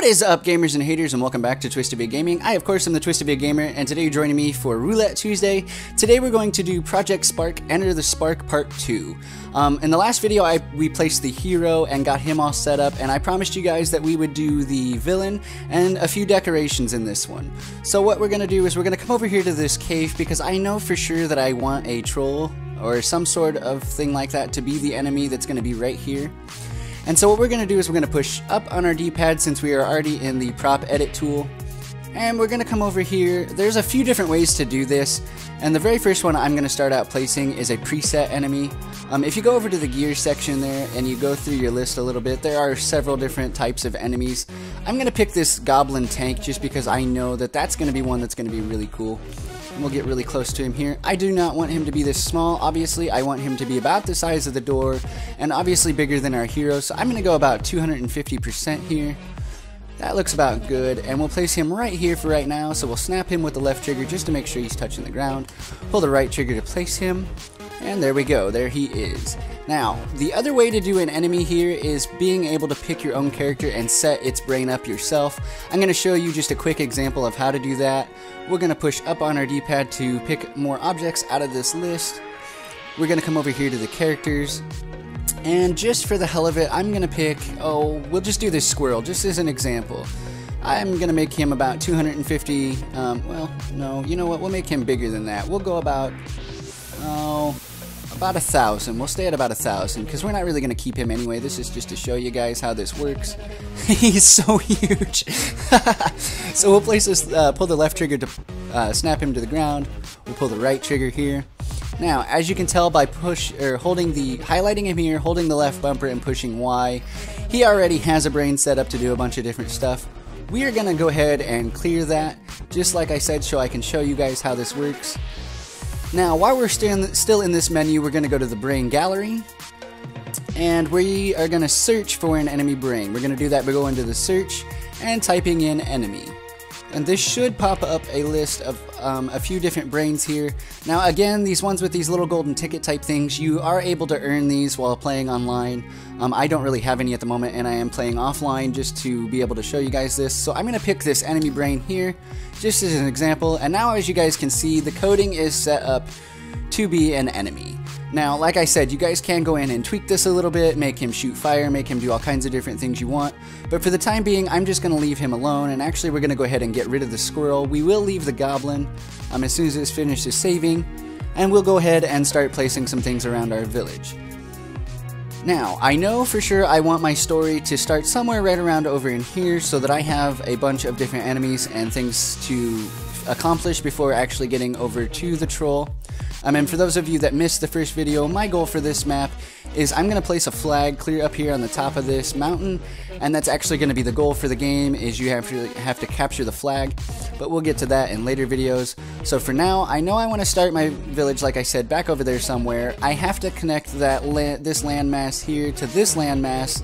is up, gamers and haters, and welcome back to TwistedVid Gaming. I, of course, am the TwistedVid Gamer, and today you're joining me for Roulette Tuesday. Today we're going to do Project Spark, Enter the Spark Part 2. In the last video, we placed the hero and got him all set up, and I promised you guys that we would do the villain and a few decorations in this one. So what we're going to do is we're going to come over here to this cave, because I know for sure that I want a troll or some sort of thing like that to be the enemy that's going to be right here. And so what we're going to do is we're going to push up on our D-pad since we are already in the prop edit tool. And we're going to come over here. There's a few different ways to do this. And the very first one I'm going to start out placing is a preset enemy. If you go over to the gear section there and you go through your list a little bit, there are several different types of enemies. I'm going to pick this goblin tank just because I know that that's going to be one that's going to be really cool. And we'll get really close to him here. I do not want him to be this small, obviously. I want him to be about the size of the door and obviously bigger than our hero. So I'm going to go about 250% here. That looks about good, and we'll place him right here for right now. So we'll snap him with the left trigger just to make sure he's touching the ground. Pull the right trigger to place him, and there we go. There he is. Now, the other way to do an enemy here is being able to pick your own character and set its brain up yourself. I'm going to show you just a quick example of how to do that. We're going to push up on our D-pad to pick more objects out of this list. We're going to come over here to the characters. And just for the hell of it, I'm going to pick, we'll just do this squirrel, just as an example. I'm going to make him about 250, well, no, you know what, we'll make him bigger than that. We'll go about 1,000. We'll stay at about 1,000, because we're not really going to keep him anyway. This is just to show you guys how this works. He's so huge. So we'll place this, pull the left trigger to snap him to the ground. We'll pull the right trigger here. Now, as you can tell by highlighting him here, holding the left bumper and pushing Y, he already has a brain set up to do a bunch of different stuff. We are going to go ahead and clear that, just like I said, so I can show you guys how this works. Now, while we're still in this menu, we're going to go to the brain gallery, and we are going to search for an enemy brain. We're going to do that by going to the search and typing in enemy. And this should pop up a list of a few different brains here. Now again, these ones with these little golden ticket type things, you are able to earn these while playing online. I don't really have any at the moment, and I am playing offline just to be able to show you guys this. So I'm going to pick this enemy brain here, just as an example. And now, as you guys can see, the coding is set up to be an enemy. Now, like I said, you guys can go in and tweak this a little bit, make him shoot fire, make him do all kinds of different things you want. But for the time being, I'm just going to leave him alone, and actually we're going to go ahead and get rid of the squirrel. We will leave the goblin as soon as it finishes saving, and we'll go ahead and start placing some things around our village. Now, I know for sure I want my story to start somewhere right around over in here so that I have a bunch of different enemies and things to accomplish before actually getting over to the troll. And for those of you that missed the first video, my goal for this map is I'm going to place a flag clear up here on the top of this mountain, and that's actually going to be the goal for the game, is you have to capture the flag, but we'll get to that in later videos. So for now, I know I want to start my village, like I said, back over there somewhere. I have to connect this landmass here to this landmass,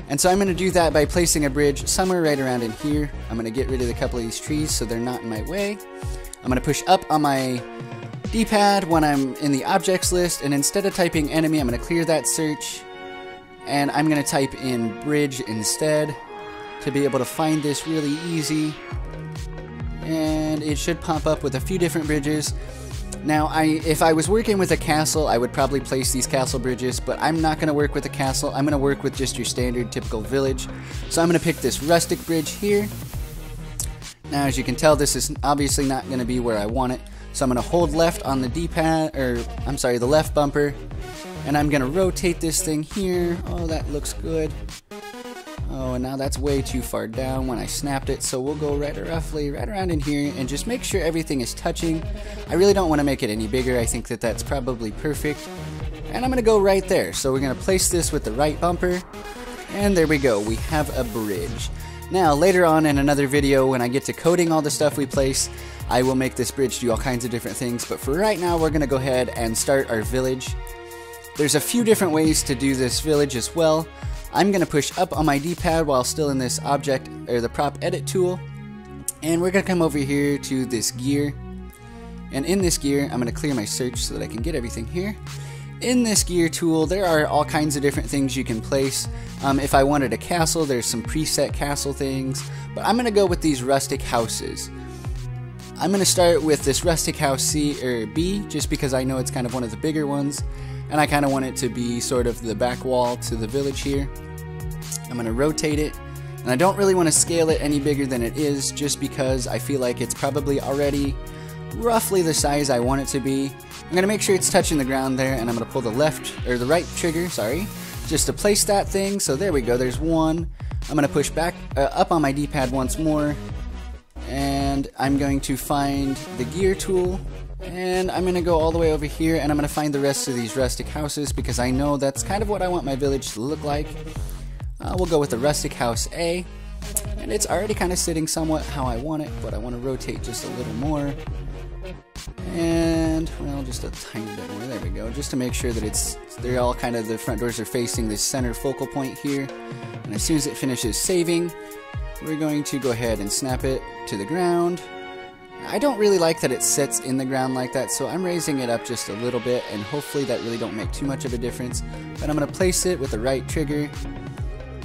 and so I'm going to do that by placing a bridge somewhere right around in here. I'm going to get rid of a couple of these trees so they're not in my way. I'm going to push up on my D-pad when I'm in the objects list, and instead of typing enemy, I'm going to clear that search, and I'm going to type in bridge instead to be able to find this really easy. And it should pop up with a few different bridges. Now, if I was working with a castle, I would probably place these castle bridges, but I'm not going to work with a castle. I'm going to work with just your standard typical village. So I'm going to pick this rustic bridge here. Now, as you can tell, this is obviously not going to be where I want it. So I'm going to hold left on the D-pad, the left bumper, and I'm going to rotate this thing here. Oh, that looks good. Oh, and now that's way too far down when I snapped it, so we'll go roughly right around in here and just make sure everything is touching. I really don't want to make it any bigger. I think that that's probably perfect. And I'm going to go right there. So we're going to place this with the right bumper, and there we go. We have a bridge. Now, later on in another video, when I get to coding all the stuff we place, I will make this bridge do all kinds of different things, but for right now, we're going to go ahead and start our village. There's a few different ways to do this village as well. I'm going to push up on my D-pad while still in this object, or the prop edit tool, and we're going to come over here to this gear, and in this gear, I'm going to clear my search so that I can get everything here. in this gear tool, there are all kinds of different things you can place. If I wanted a castle, there's some preset castle things, but I'm going to go with these rustic houses. I'm going to start with this rustic house C or B, just because I know it's kind of one of the bigger ones, and I kind of want it to be sort of the back wall to the village here. I'm going to rotate it, and I don't really want to scale it any bigger than it is, just because I feel like it's probably already roughly the size I want it to be. I'm going to make sure it's touching the ground there, and I'm going to pull the right trigger, sorry, just to place that thing. So there we go, there's one. I'm going to push back up on my D-pad once more, and I'm going to find the gear tool, and I'm going to go all the way over here, and I'm going to find the rest of these rustic houses, because I know that's kind of what I want my village to look like. We'll go with the rustic house A, and it's already kind of sitting somewhat how I want it, but I want to rotate just a little more. And, well, just a tiny bit more, there we go, just to make sure that they're all kind of, the front doors are facing this center focal point here. And as soon as it finishes saving, we're going to go ahead and snap it to the ground. I don't really like that it sits in the ground like that, so I'm raising it up just a little bit, and hopefully that really don't make too much of a difference. But I'm going to place it with the right trigger.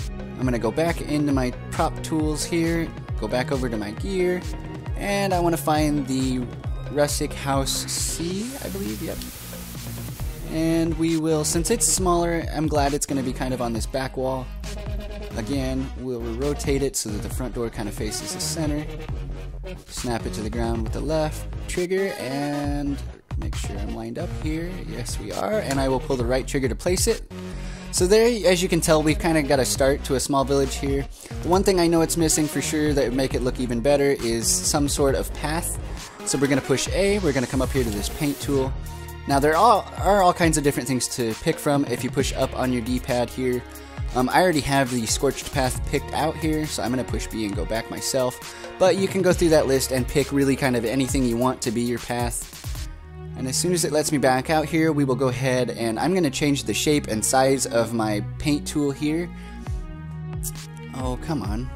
I'm going to go back into my prop tools here, go back over to my gear, and I want to find the rustic house C, I believe, yep. And we will, since it's smaller, I'm glad it's going to be kind of on this back wall. Again, we'll rotate it so that the front door kind of faces the center. Snap it to the ground with the left trigger, and make sure I'm lined up here. Yes, we are. And I will pull the right trigger to place it. So there, as you can tell, we've kind of got a start to a small village here. The one thing I know it's missing for sure that would make it look even better is some sort of path. So we're going to push A, we're going to come up here to this paint tool. Now there are all kinds of different things to pick from if you push up on your D-pad here. I already have the scorched path picked out here, so I'm going to push B and go back myself. But you can go through that list and pick really kind of anything you want to be your path. And as soon as it lets me back out here, we will go ahead and I'm going to change the shape and size of my paint tool here. Oh, come on.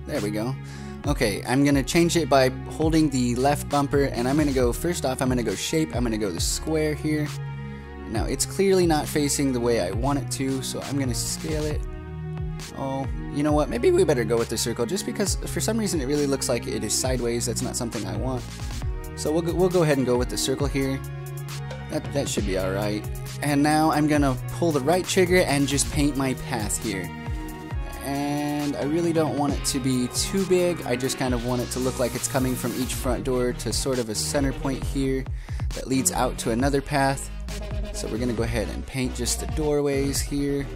There we go. Okay, I'm going to change it by holding the left bumper, and I'm going to go, first off, I'm going to go shape, I'm going to go the square here. Now, it's clearly not facing the way I want it to, so I'm going to scale it. Oh, you know what, maybe we better go with the circle, just because for some reason it really looks like it is sideways. That's not something I want. So we'll go ahead and go with the circle here. That should be alright. And now I'm going to pull the right trigger and just paint my path here. And I really don't want it to be too big. I just kind of want it to look like it's coming from each front door to sort of a center point here that leads out to another path. So we're going to go ahead and paint just the doorways here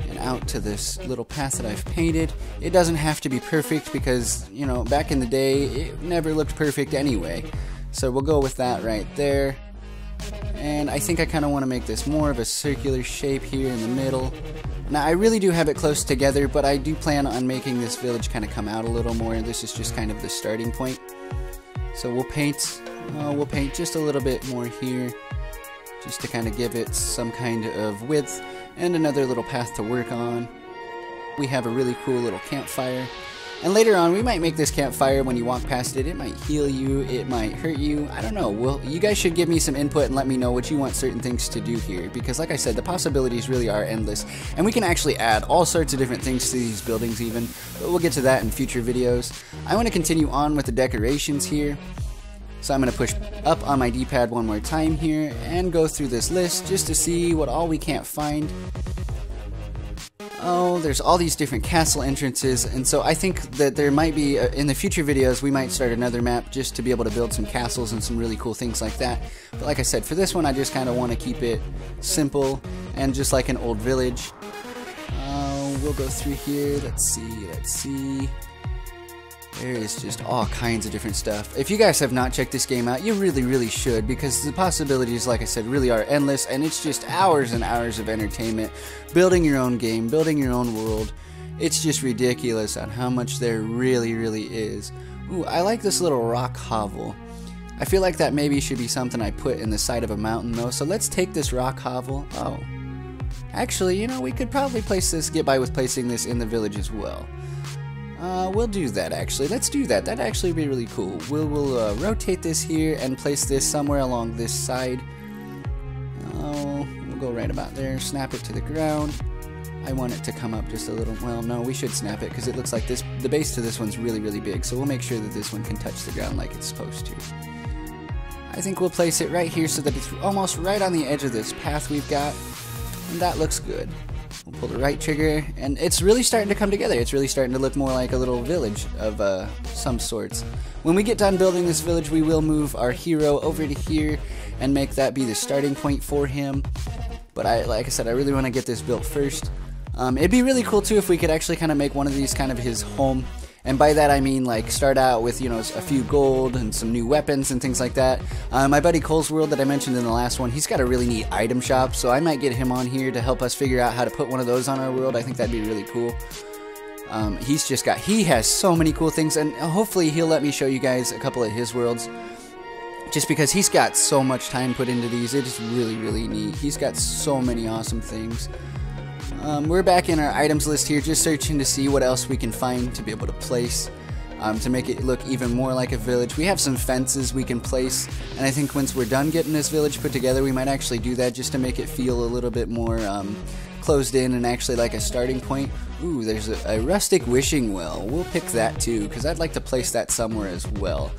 and out to this little path that I've painted. It doesn't have to be perfect because, you know, back in the day it never looked perfect anyway. So we'll go with that right there. And I think I kind of want to make this more of a circular shape here in the middle. Now, I really do have it close together, but I do plan on making this village kind of come out a little more. This is just kind of the starting point. So we'll paint just a little bit more here, just to kind of give it some kind of width and another little path to work on. We have a really cool little campfire. And later on, we might make this campfire when you walk past it. It might heal you, it might hurt you. I don't know. Well, you guys should give me some input and let me know what you want certain things to do here. Because like I said, the possibilities really are endless. And we can actually add all sorts of different things to these buildings even. But we'll get to that in future videos. I want to continue on with the decorations here. So I'm going to push up on my D-pad one more time here and go through this list just to see what all we can't find. Oh, there's all these different castle entrances, and so I think that there might be, in the future videos, we might start another map just to be able to build some castles and some really cool things like that. But like I said, for this one, I just kind of want to keep it simple and just like an old village. We'll go through here, let's see. There is just all kinds of different stuff. If you guys have not checked this game out, you really should, because the possibilities, like I said, really are endless, and it's just hours and hours of entertainment. Building your own game, building your own world. It's just ridiculous on how much there really is. Ooh, I like this little rock hovel. I feel like that maybe should be something I put in the side of a mountain though, so let's take this rock hovel. Oh. Actually, you know, we could probably get by with placing this in the village as well. We'll do that actually. Let's do that. That'd actually be really cool. We'll rotate this here and place this somewhere along this side. We'll go right about there, snap it to the ground. I want it to come up just a little, well no, we should snap it because it looks like this, the base to this one's really big, so we'll make sure that this one can touch the ground like it's supposed to. I think we'll place it right here so that it's almost right on the edge of this path we've got, and that looks good. We'll pull the right trigger, and it's really starting to come together. It's really starting to look more like a little village of some sorts. When we get done building this village, we will move our hero over to here and make that be the starting point for him. But like I said, I really want to get this built first. It'd be really cool too if we could actually kind of make one of these kind of his home. And by that I mean like start out with, you know, a few gold and some new weapons and things like that. My buddy Cole's World that I mentioned in the last one, he's got a really neat item shop, so I might get him on here to help us figure out how to put one of those on our world. I think that'd be really cool. He has so many cool things, and hopefully he'll let me show you guys a couple of his worlds. Just because he's got so much time put into these, it is really neat. He's got so many awesome things. We're back in our items list here, just searching to see what else we can find to be able to place to make it look even more like a village. We have some fences we can place, and I think once we're done getting this village put together, we might actually do that just to make it feel a little bit more closed in and actually like a starting point. Ooh, there's a rustic wishing well. We'll pick that too, because I'd like to place that somewhere as well.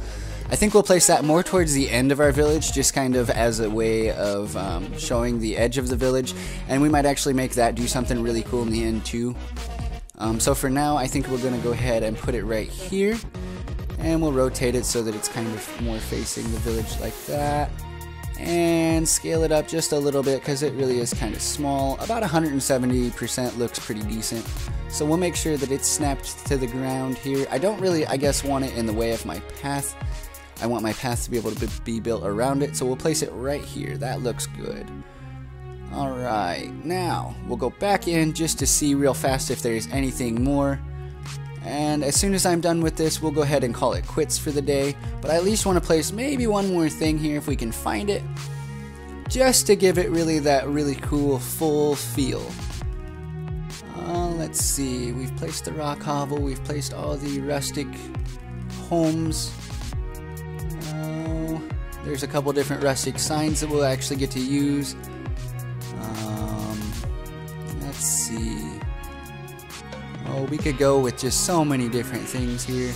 I think we'll place that more towards the end of our village, just kind of as a way of showing the edge of the village, and we might actually make that do something really cool in the end too. So for now, I think we're going to go ahead and put it right here, and we'll rotate it so that it's kind of more facing the village like that, and scale it up just a little bit because it really is kind of small. About 170% looks pretty decent. So we'll make sure that it's snapped to the ground here. I don't really, I guess, want it in the way of my path. I want my path to be able to be built around it, so we'll place it right here. That looks good. Alright, now we'll go back in just to see real fast if there's anything more. And as soon as I'm done with this, we'll go ahead and call it quits for the day. But I at least want to place maybe one more thing here if we can find it, just to give it really that really cool full feel. Let's see, we've placed the rock hovel, we've placed all the rustic homes. There's a couple different rustic signs that we'll actually get to use. Let's see. Oh, we could go with just so many different things here.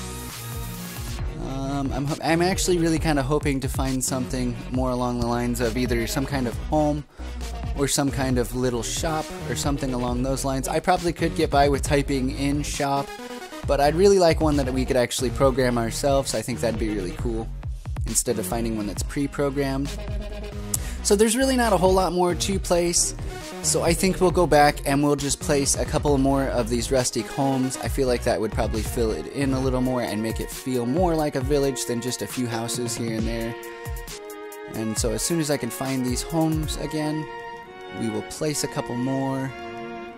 I'm actually really kind of hoping to find something more along the lines of either some kind of home or some kind of little shop or something along those lines. I probably could get by with typing in shop, but I'd really like one that we could actually program ourselves. I think that'd be really cool, instead of finding one that's pre-programmed. So there's really not a whole lot more to place, so I think we'll go back and we'll just place a couple more of these rustic homes. I feel like that would probably fill it in a little more and make it feel more like a village than just a few houses here and there. And so as soon as I can find these homes again, we will place a couple more.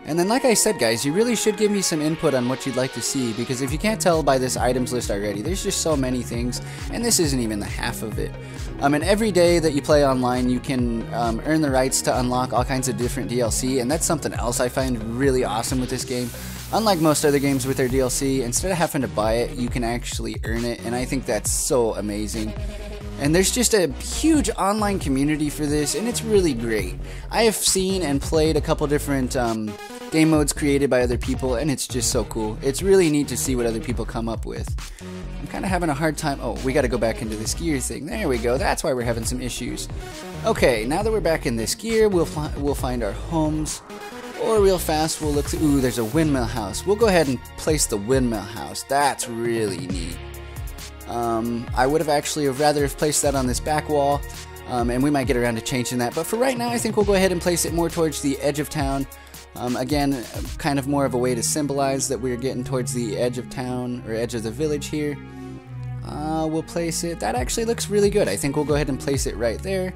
And then, like I said, guys, you really should give me some input on what you'd like to see, because if you can't tell by this items list already, there's just so many things, and this isn't even the half of it. And every day that you play online, you can earn the rights to unlock all kinds of different DLC, and that's something else I find really awesome with this game. Unlike most other games with their DLC, instead of having to buy it, you can actually earn it, and I think that's so amazing. And there's just a huge online community for this, and it's really great. I have seen and played a couple different game modes created by other people, and it's just so cool. It's really neat to see what other people come up with. I'm kind of having a hard time. Oh, we got to go back into this gear thing. There we go. That's why we're having some issues. Okay, now that we're back in this gear, we'll find our homes. Or real fast, we'll look through. Ooh, there's a windmill house. We'll go ahead and place the windmill house. That's really neat. I would have actually rather have placed that on this back wall, and we might get around to changing that. But for right now, I think we'll go ahead and place it more towards the edge of town. Again, kind of more of a way to symbolize that we're getting towards the edge of town, or edge of the village here. We'll place it. That actually looks really good. I think we'll go ahead and place it right there.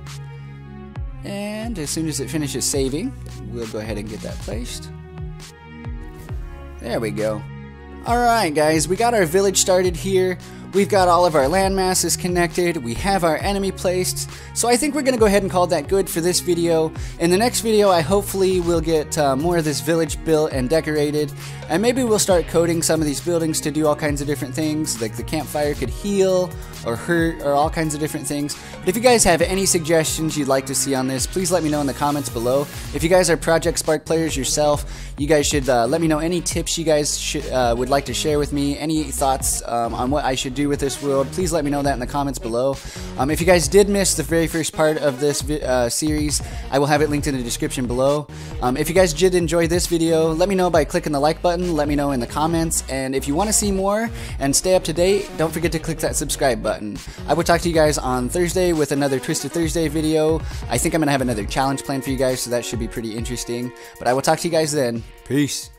And as soon as it finishes saving, we'll go ahead and get that placed. There we go. Alright guys, we got our village started here. We've got all of our land masses connected, we have our enemy placed, so I think we're going to go ahead and call that good for this video. In the next video, I hopefully will get more of this village built and decorated, and maybe we'll start coding some of these buildings to do all kinds of different things, like the campfire could heal or hurt or all kinds of different things. But if you guys have any suggestions you'd like to see on this, please let me know in the comments below. If you guys are Project Spark players yourself, you guys should let me know any tips you guys would like to share with me, any thoughts on what I should do with this world. Please let me know that in the comments below. If you guys did miss the very first part of this series, I will have it linked in the description below. If you guys did enjoy this video, let me know by clicking the like button, let me know in the comments, and if you want to see more and stay up to date, don't forget to click that subscribe button. I will talk to you guys on Thursday with another Twisted Thursday video. I think I'm going to have another challenge planned for you guys, so that should be pretty interesting. But I will talk to you guys then. Peace.